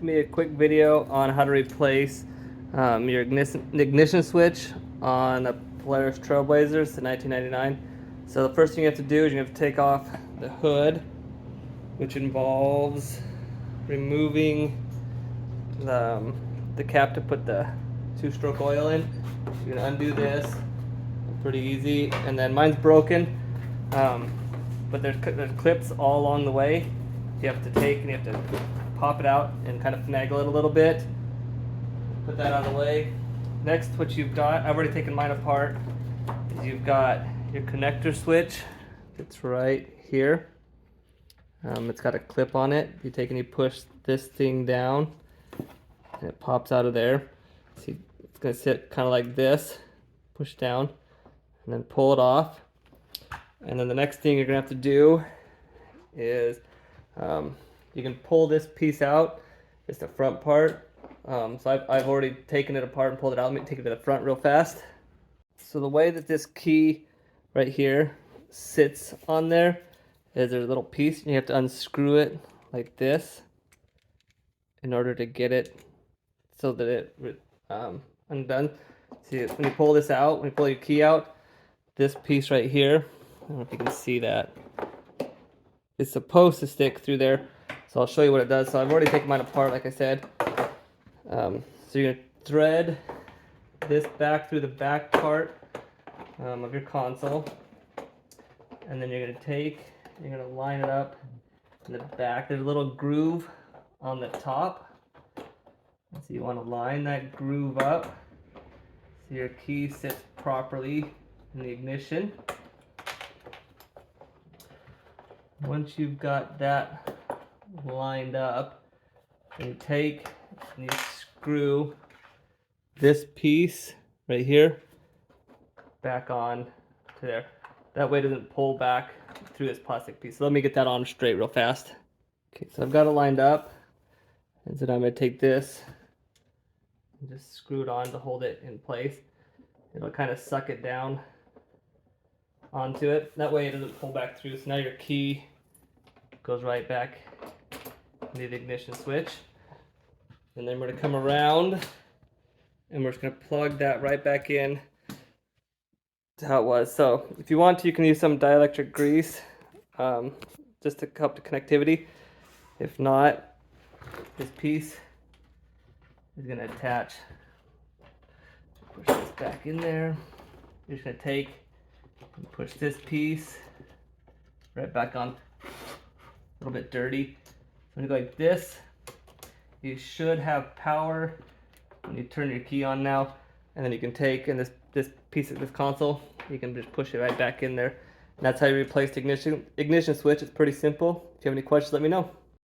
to me a quick video on how to replace your ignition switch on a Polaris Trailblazer. It's the 1999. So the first thing you have to do is you have to take off the hood, which involves removing the cap to put the two-stroke oil in. You're gonna undo this, pretty easy. And then mine's broken, but there's clips all along the way. You have to take and you have to pop it out and kind of finagle it a little bit. Put that out of the way. Next, what you've got, I've already taken mine apart, is you've got your connector switch. It's right here. It's got a clip on it. You take and you push this thing down and it pops out of there. See, it's gonna sit kind of like this. Push down and then pull it off. And then the next thing you're gonna have to do is you can pull this piece out. It's the front part. So I've already taken it apart and pulled it out. Let me take it to the front real fast. So the way that this key right here sits on there is there's a little piece and you have to unscrew it like this in order to get it so that it undone. See, when you pull this out, when you pull your key out, this piece right here, I don't know if you can see that, it's supposed to stick through there. So I'll show you what it does. So I've already taken mine apart, like I said. So you're gonna thread this back through the back part of your console, and then you're gonna line it up in the back. There's a little groove on the top, so you want to line that groove up so your key sits properly in the ignition. Once you've got that lined up, you take and you screw this piece right here back on to there. That way it doesn't pull back through this plastic piece. So let me get that on straight real fast. Okay, so I've got it lined up, and so now I'm going to take this and just screw it on to hold it in place. It'll kind of suck it down onto it. That way it doesn't pull back through. So now your key goes right back into the ignition switch. And then we're going to come around and we're just going to plug that right back in to how it was. So if you want to, you can use some dielectric grease just to help the connectivity. If not, this piece is going to attach. Push this back in there. You're just going to take and push this piece right back on. A little bit dirty. When you go like this, you should have power when you turn your key on now, and then you can take and this piece of this console, you can just push it right back in there. And that's how you replace the ignition switch. It's pretty simple. If you have any questions, let me know.